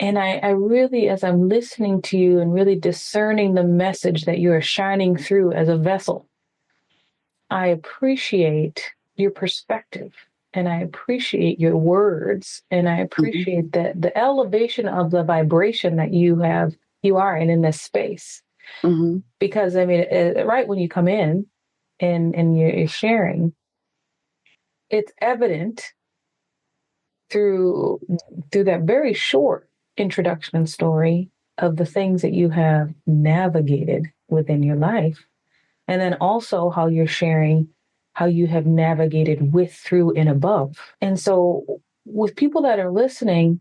And I really, as I'm listening to you and really discerning the message that you are shining through as a vessel, I appreciate your perspective and I appreciate your words and I Mhm. appreciate that the elevation of the vibration that you are in this space. Mhm. Because I mean, right when you come in and you're sharing, it's evident through that very short introduction and story of the things that you have navigated within your life, and then also how you're sharing how you have navigated with, through, and above. And so, with people that are listening,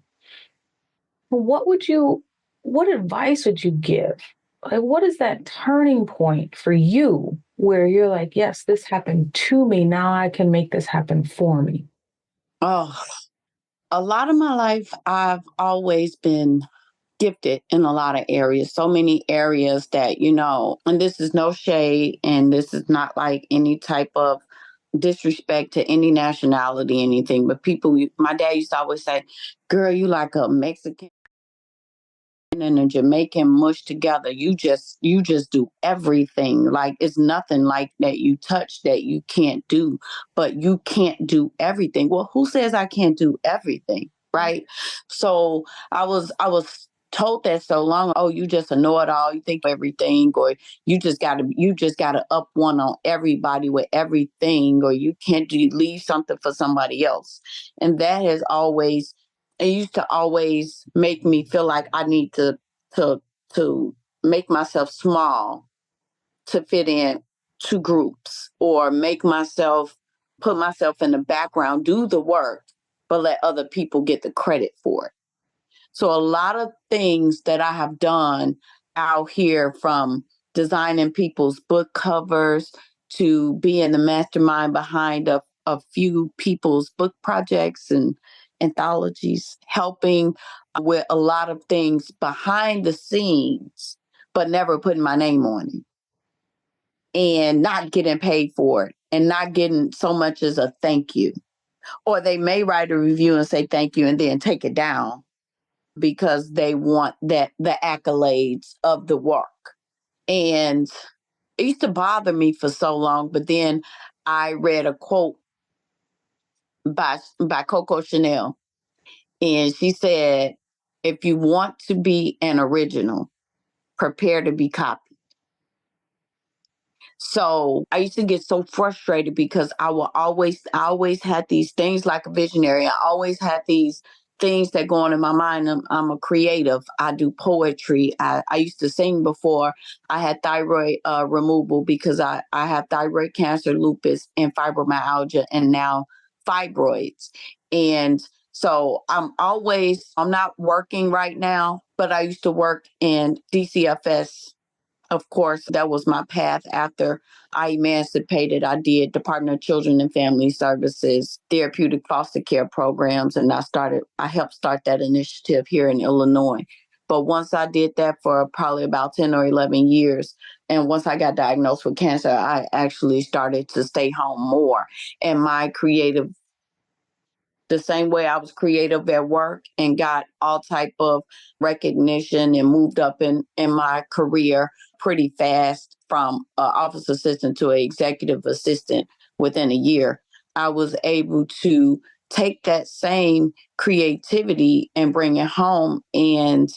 what would you, what advice would you give? Like, what is that turning point for you where you're like, yes, this happened to me. Now I can make this happen for me? Oh, a lot of my life, I've always been gifted in a lot of areas, so many areas that, and this is no shade and this is not like any type of disrespect to any nationality, anything, but my dad used to always say, girl, you like a Mexican and a Jamaican mushed together. You just do everything. Like it's nothing like that you touch that you can't do, but you can't do everything. Well, who says I can't do everything? Right. So I was told that so long. Oh, you just a know-it-all, you think everything, or you just gotta up one on everybody with everything, or you can't leave something for somebody else. And that has always it used to always make me feel like I need to to make myself small to fit in to groups, or make myself put myself in the background, do the work, but let other people get the credit for it. So a lot of things that I have done out here, from designing people's book covers to being the mastermind behind a few people's book projects and anthologies, helping with a lot of things behind the scenes, but never putting my name on it and not getting paid for it and not getting so much as a thank you. Or they may write a review and say thank you and then take it down because they want the accolades of the work. And it used to bother me for so long, but then I read a quote by Coco Chanel, and she said, "If you want to be an original, prepare to be copied." So I used to get so frustrated because I always had these things like a visionary. I always had these things that go on in my mind. I'm a creative. I do poetry. I used to sing before I had thyroid removal because I have thyroid cancer, lupus, and fibromyalgia, and now fibroids. And so I'm not working right now, but I used to work in DCFS. Of course, that was my path after I emancipated. I did Department of Children and Family Services, therapeutic foster care programs, and I helped start that initiative here in Illinois. But once I did that for probably about 10 or 11 years, and once I got diagnosed with cancer, I actually started to stay home more. And my creative the same way I was creative at work and got all type of recognition and moved up in my career pretty fast from office assistant to an executive assistant within a year. I was able to take that same creativity and bring it home and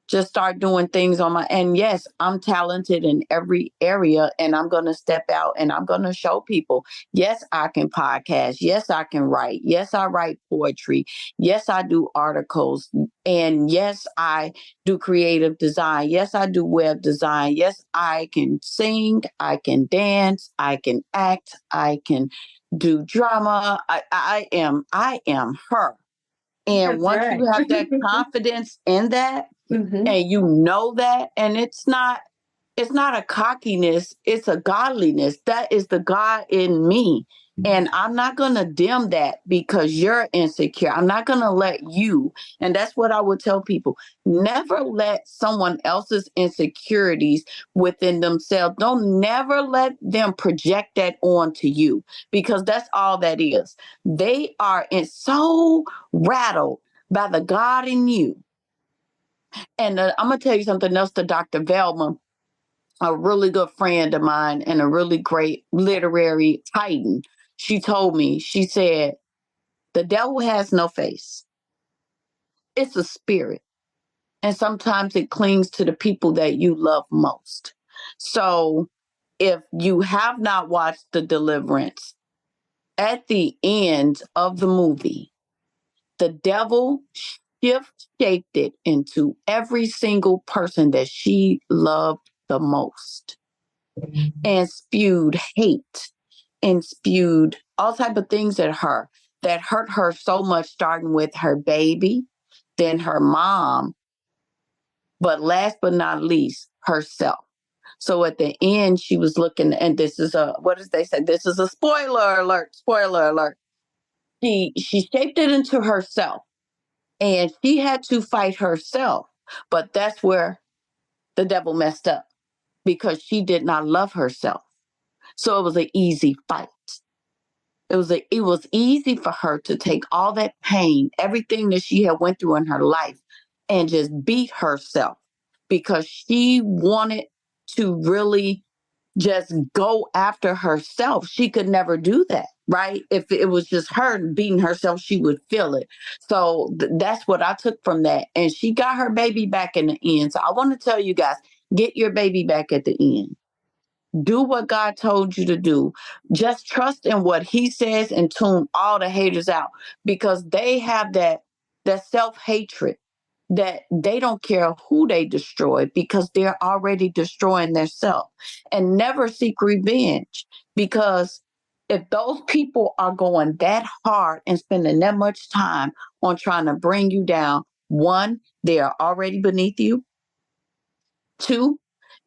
just start doing things on my. And yes, I'm talented in every area, and I'm going to step out and I'm going to show people, yes, I can podcast, yes, I can write, yes, I write poetry, yes, I do articles, and yes, I do creative design, yes, I do web design, yes, I can sing, I can dance, I can act, I can do drama. I am her. And That's once you right. have that confidence in that, Hmm. and you know that, and it's not a cockiness, it's a godliness. That is the God in me. And I'm not going to dim that because you're insecure. I'm not going to let you. And that's what I would tell people. Never let someone else's insecurities within themselves, don't never let them project that onto you, because that's all that is. They are so rattled by the God in you And I'm going to tell you something else to Dr. Velma, a really good friend of mine and a really great literary titan. She told me, she said, the devil has no face. It's a spirit. And sometimes it clings to the people that you love most. So if you have not watched The Deliverance, at the end of the movie, the devil shaped it into every single person that she loved the most and spewed hate and spewed all type of things at her that hurt her so much, starting with her baby, then her mom, but last but not least, herself. So at the end, she was looking, and this is a, what does they say? This is a spoiler alert, spoiler alert. She shaped it into herself, and she had to fight herself. But that's where the devil messed up, because she did not love herself. So it was an easy fight. It was easy for her to take all that pain, everything that she had went through in her life, and just beat herself, because she wanted to really just go after herself. She could never do that, right? If it was just her beating herself, she would feel it. So that's what I took from that. And she got her baby back in the end. So I want to tell you guys, get your baby back at the end. Do what God told you to do. Just trust in what he says and tune all the haters out, because they have that self-hatred that they don't care who they destroy, because they're already destroying themselves. And never seek revenge, because if those people are going that hard and spending that much time on trying to bring you down, one, they are already beneath you. Two,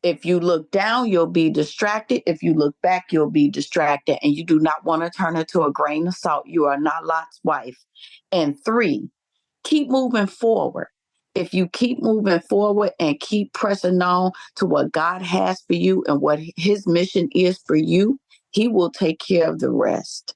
if you look down, you'll be distracted. If you look back, you'll be distracted. And you do not want to turn into a grain of salt. You are not Lot's wife. And three, keep moving forward. If you keep moving forward and keep pressing on to what God has for you and what his mission is for you, he will take care of the rest.